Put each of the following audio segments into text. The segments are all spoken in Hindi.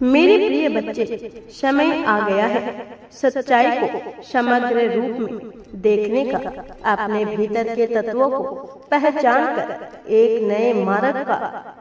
मेरे प्रिय बच्चे, समय आ गया है सच्चाई को समग्र रूप में देखने का, अपने भीतर के तत्वों को पहचान कर एक नए मार्ग का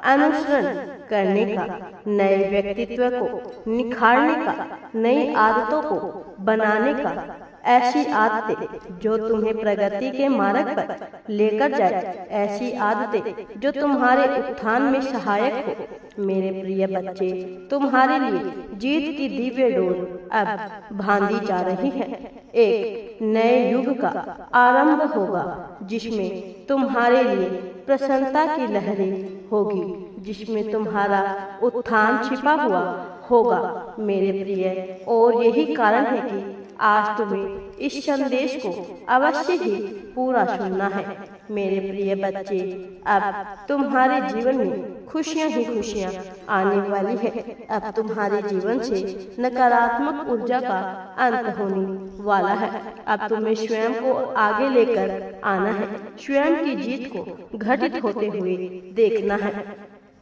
अनुसरण करने का, नए व्यक्तित्व को निखारने का, नई आदतों को बनाने का, ऐसी आदतें जो तुम्हें प्रगति के मार्ग पर लेकर जाए, ऐसी आदतें जो तुम्हारे उत्थान में सहायक हो। मेरे प्रिय बच्चे, तुम्हारे लिए जीत की दिव्य डोर अब बांधी जा रही है। एक नए युग का आरंभ होगा जिसमें तुम्हारे लिए प्रसन्नता की लहरें होगी, जिसमें तुम्हारा उत्थान छिपा हुआ होगा मेरे प्रिय। और यही कारण है कि आज तुम्हें इस संदेश को अवश्य ही पूरा सुनना है। मेरे प्रिय बच्चे, अब तुम्हारे जीवन में खुशियां ही खुशियां आने वाली है। अब तुम्हारे जीवन से नकारात्मक ऊर्जा का अंत होने वाला है। अब तुम्हें स्वयं को आगे लेकर आना है, स्वयं की जीत को घटित होते हुए देखना है।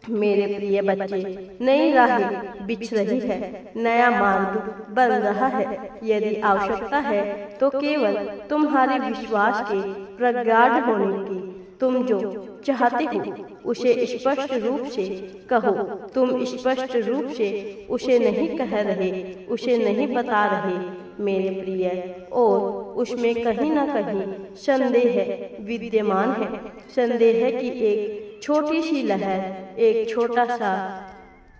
मेरे प्रिय बच्चे, नई राहें बिछ रही है, नया मार्ग बन रहा है। यदि आवश्यकता है तो केवल तुम्हारे विश्वास के प्रगाढ़ होने की, तुम जो चाहते हो उसे स्पष्ट रूप से कहो। तुम स्पष्ट रूप से उसे नहीं कह रहे, उसे नहीं बता रहे मेरे प्रिय, और उसमें कहीं ना कहीं संदेह विद्यमान है। संदेह की एक छोटी सी लहर, एक छोटा सा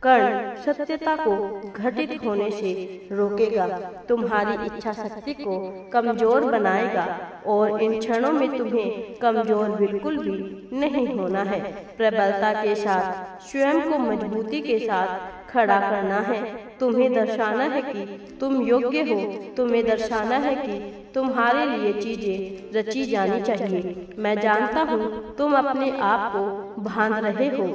कण सत्यता को घटित होने से रोकेगा, तुम्हारी इच्छा शक्ति को कमजोर बनाएगा। और इन क्षणों में तुम्हें कमजोर बिल्कुल भी नहीं होना है। प्रबलता के साथ स्वयं को मजबूती के साथ खड़ा करना है। तुम्हें दर्शाना है कि तुम योग्य हो। तुम्हें दर्शाना है कि तुम्हारे लिए चीजें रची जानी चाहिए। मैं जानता हूँ तुम अपने आप को बांध रहे हो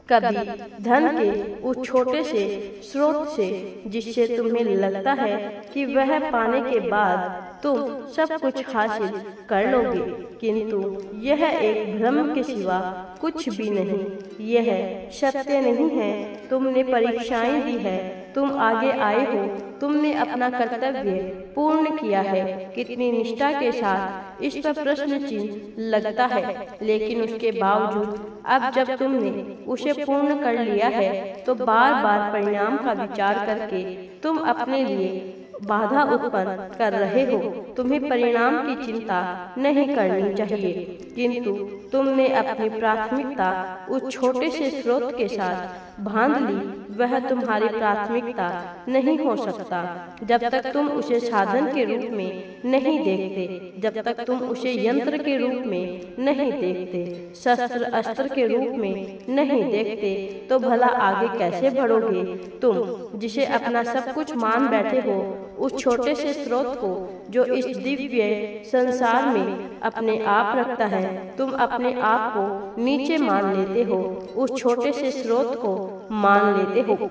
कभी धन के उस छोटे से स्रोत से, जिससे तुम्हें लगता है कि वह पाने के बाद तुम सब कुछ हासिल कर लोगे, किंतु यह एक भ्रम के सिवा कुछ भी नहीं। यह सत्य नहीं है। तुमने परीक्षाएं दी है, तुम आगे आए हो, तुमने अपना कर्तव्य पूर्ण किया है। कितनी निष्ठा के साथ इस पर प्रश्न चिन्ह लगता है, लेकिन उसके बावजूद अब जब तुमने उसे पूर्ण कर लिया है तो बार बार परिणाम का विचार करके तुम अपने लिए बाधा उत्पन्न कर रहे हो। तुम्हें परिणाम की चिंता नहीं करनी चाहिए, किंतु तुमने अपनी प्राथमिकता उस छोटे से स्रोत के साथ बांध ली। वह तुम्हारी प्राथमिकता नहीं हो सकता जब तक तुम उसे साधन के रूप में नहीं देखते, जब तक तुम उसे यंत्र के रूप में नहीं देखते, शस्त्र अस्त्र के रूप में नहीं देखते, तो भला आगे कैसे बढ़ोगे? तुम जिसे अपना सब कुछ मान बैठे हो, उस छोटे से स्रोत को जो इस दिव्य संसार में अपने आप रखता है, तुम अपने आप को नीचे मान लेते हो, उस छोटे से स्रोत को मान लेते हो,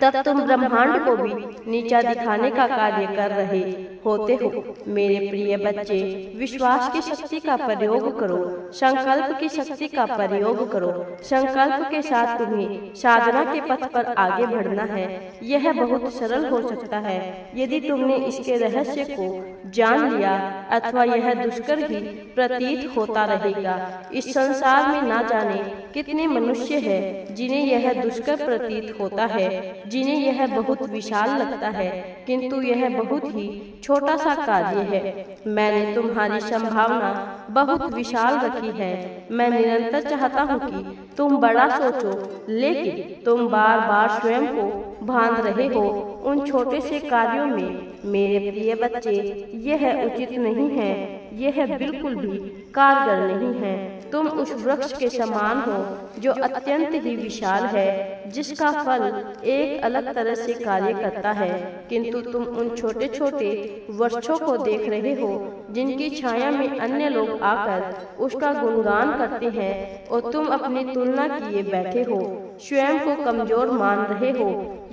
तब तुम ब्रह्मांड को भी नीचा दिखाने का कार्य कर रहे होते हो। मेरे प्रिय बच्चे, विश्वास की शक्ति का प्रयोग करो, संकल्प की शक्ति का प्रयोग करो। संकल्प के साथ तुम्हें साधना के पथ पर आगे बढ़ना है। यह बहुत सरल हो सकता है यदि तुमने इसके रहस्य को जान लिया, अथवा यह दुष्कर ही प्रतीत होता रहेगा। इस संसार में ना जाने कितने मनुष्य हैं जिन्हें यह दुष्कर प्रतीत होता है, जिन्हें यह बहुत विशाल लगता है, किंतु यह बहुत ही छोटा सा कार्य है। मैंने तुम्हारी संभावना बहुत विशाल रखी है। मैं निरंतर चाहता हूँ कि तुम बड़ा सोचो, लेकिन तुम बार बार स्वयं को बांध रहे हो उन छोटे से कार्यों में। मेरे प्रिय बच्चे, यह उचित नहीं है, यह बिल्कुल भी कारगर नहीं है। तुम उस वृक्ष के समान हो जो अत्यंत ही विशाल है, जिसका फल एक अलग तरह से कार्य करता है, किंतु तुम उन छोटे छोटे वृक्षों को देख रहे हो जिनकी छाया में अन्य लोग आकर उसका गुणगान करते हैं, और तुम अपनी तुलना किए बैठे हो, स्वयं को कमजोर मान रहे हो।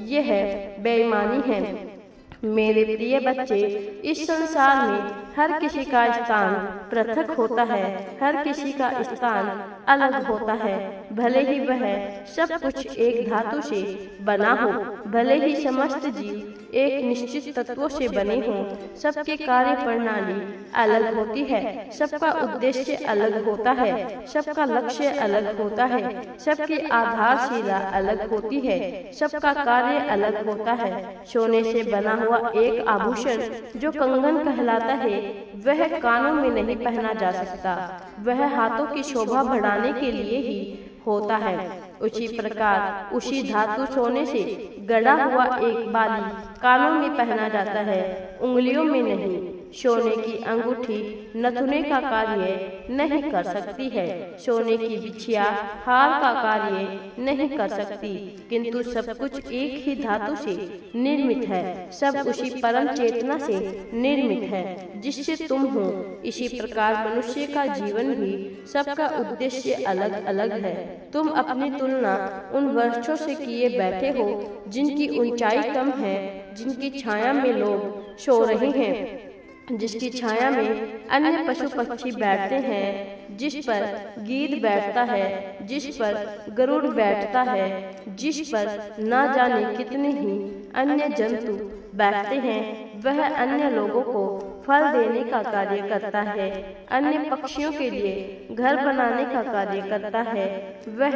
यह बेईमानी है। मेरे प्रिय बच्चे, इस संसार में हर किसी का स्थान पृथक होता है, हर किसी का स्थान अलग होता है। भले ही वह सब कुछ एक धातु से बना हो, भले ही समस्त जीव एक निश्चित तत्वों से बने हों, सबके कार्य प्रणाली अलग होती है, सबका उद्देश्य अलग होता है, सबका लक्ष्य अलग होता है, सबकी आधारशिला अलग होती है, सबका कार्य अलग होता है। सोने से बना हुआ एक आभूषण जो कंगन कहलाता है, वह कानों में नहीं पहना जा सकता, वह हाथों की शोभा बढ़ाने के लिए ही होता है। उसी प्रकार उसी धातु सोने से गढ़ा हुआ एक बाली कानों में पहना जाता है, उंगलियों में नहीं। सोने की अंगूठी नथुने का कार्य नहीं कर सकती है, सोने की बिछिया हार का कार्य नहीं कर सकती, किंतु सब कुछ एक ही धातु से निर्मित है, सब उसी परम चेतना से निर्मित है जिससे तुम हो। इसी प्रकार मनुष्य का जीवन भी सबका उद्देश्य अलग अलग है। तुम अपनी तुलना उन वृक्षों से किए बैठे हो जिनकी ऊंचाई कम है, जिनकी छाया में लोग सो रहे हैं, जिसकी छाया में अन्य पशु पक्षी बैठते हैं, जिस पर गीद बैठता है, जिस पर गरुड़ बैठता है, जिस पर न जाने कितने ही अन्य जंतु बैठते हैं, वह अन्य लोगों को फल देने का कार्य करता है, अन्य पक्षियों के लिए घर बनाने का कार्य करता है। वह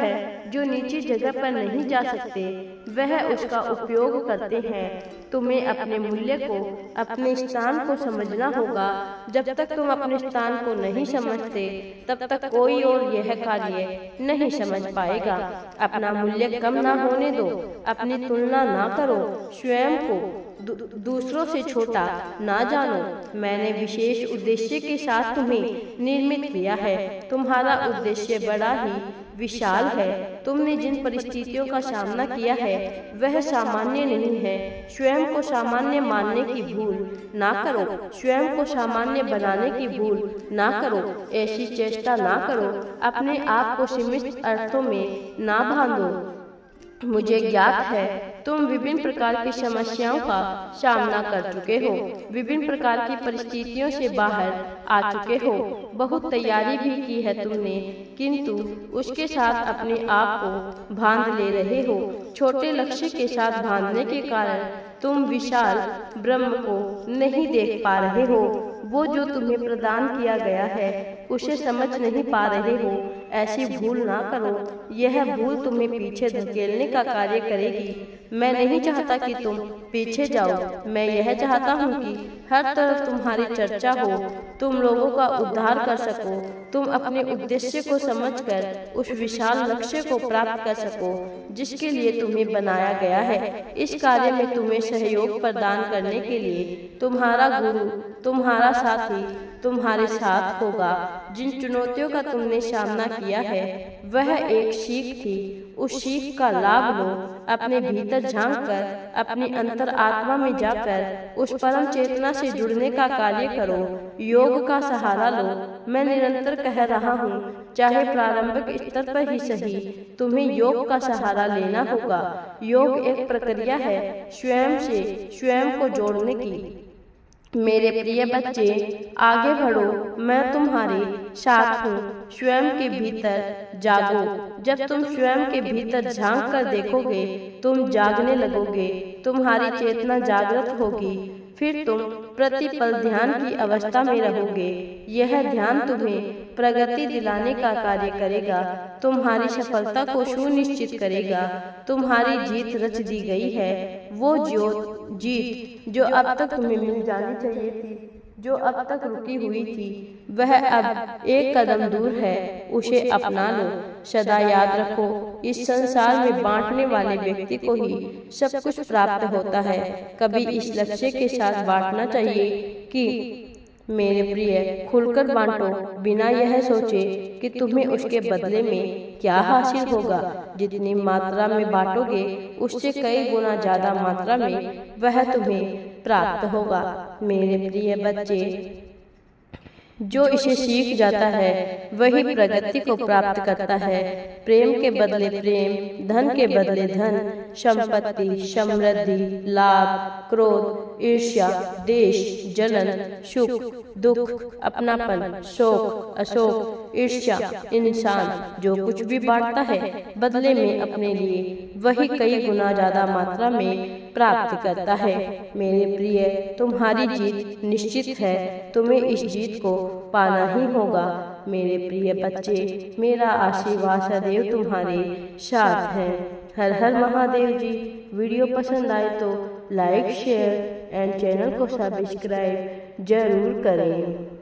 जो नीची जगह पर नहीं जा सकते, वह उसका उपयोग करते हैं। तुम्हें अपने मूल्य को, अपने स्थान को समझना होगा। जब तक तुम अपने स्थान को नहीं समझते, तब तक कोई और यह कार्य नहीं समझ पाएगा। अपना मूल्य कम ना होने दो, अपनी तुलना ना करो, स्वयं को दूसरों से छोटा ना जानो। मैंने विशेष उद्देश्य के साथ तुम्हें निर्मित किया है। तुम्हारा उद्देश्य बड़ा ही विशाल है। तुमने जिन परिस्थितियों का सामना किया है वह सामान्य नहीं है। स्वयं को सामान्य मानने की भूल ना करो, स्वयं को सामान्य बनाने की भूल ना करो, ऐसी चेष्टा ना करो। अपने आप को सीमित अर्थों में ना बांधो। मुझे ज्ञात है तुम विभिन्न प्रकार की समस्याओं का सामना कर चुके हो, विभिन्न प्रकार की परिस्थितियों से बाहर आ चुके हो, बहुत तैयारी भी की है तुमने, किंतु उसके साथ अपने आप को बांध ले रहे हो। छोटे लक्ष्य के साथ बांधने के कारण तुम विशाल ब्रह्म को नहीं देख पा रहे हो। वो जो तुम्हें प्रदान किया गया है उसे समझ नहीं पा रहे हो। ऐसी भूल ना करो, यह भूल तुम्हें पीछे धकेलने का कार्य करेगी। मैं नहीं चाहता कि तुम पीछे जाओ, मैं यह चाहता हूँ कि हर तरफ तुम्हारी चर्चा हो, तुम लोगों का उद्धार कर सको, तुम अपने उद्देश्य को समझकर उस विशाल लक्ष्य को प्राप्त कर सको जिसके लिए तुम्हें बनाया गया है। इस कार्य में तुम्हें सहयोग प्रदान करने के लिए तुम्हारा गुरु, तुम्हारा साथी तुम्हारे साथ होगा। जिन चुनौतियों का तुमने सामना किया है वह एक सीख थी। उस सीख का लाभ लो, अपने भीतर झांककर, अपनी अंतर आत्मा में जाकर उस परम चेतना से जुड़ने का कार्य करो। योग का सहारा लो। मैं निरंतर कह रहा हूँ, चाहे प्रारंभिक स्तर पर ही सही, तुम्हें योग का सहारा लेना होगा। योग एक प्रक्रिया है स्वयं से स्वयं को जोड़ने की। मेरे प्रिय बच्चे, आगे बढ़ो, मैं तुम्हारे साथ हूँ। स्वयं के भीतर जागो। जब तुम स्वयं के भीतर झांक कर देखोगे, तुम जागने लगोगे, तुम्हारी चेतना जागृत होगी, फिर तुम प्रतिपल ध्यान की अवस्था में रहोगे। यह ध्यान तुम्हें प्रगति दिलाने का कार्य करेगा, तुम्हारी सफलता को सुनिश्चित करेगा। तुम्हारी जीत रच दी गई है। वो जीत जो अब तक तुम्हें मिल जानी चाहिए थी, जो अब तक रुकी हुई थी, वह अब एक कदम दूर है। उसे अपना लो। सदा याद रखो, इस संसार में बांटने वाले व्यक्ति को ही सब कुछ प्राप्त होता है। कभी इस लक्ष्य के साथ बांटना चाहिए कि मेरे प्रिय, खुलकर बांटो, बिना यह सोचे कि तुम्हें उसके बदले में क्या हासिल होगा। जितनी मात्रा में बांटोगे उससे कई गुना ज्यादा मात्रा में वह तुम्हें प्राप्त होगा। मेरे प्रिय बच्चे, जो इसे सीख जाता है वही प्रगति को प्राप्त करता है। प्रेम के बदले प्रेम, धन के बदले धन, संपत्ति, समृद्धि, लाभ, क्रोध, ईर्ष्या, देश, जलन, सुख, दुख, अपनापन, शोक, अशोक, ईर्ष्या। इंसान जो कुछ भी बांटता है बदले में अपने लिए वही कई गुना ज्यादा मात्रा में प्राप्त करता है। मेरे प्रिय, तुम्हारी जीत निश्चित है, तुम्हें इस जीत को पाना ही होगा। मेरे प्रिय बच्चे, मेरा आशीर्वाद सदैव तुम्हारे साथ है। हर हर महादेव जी। वीडियो पसंद आए तो लाइक, शेयर एंड चैनल को सब्सक्राइब जरूर करें।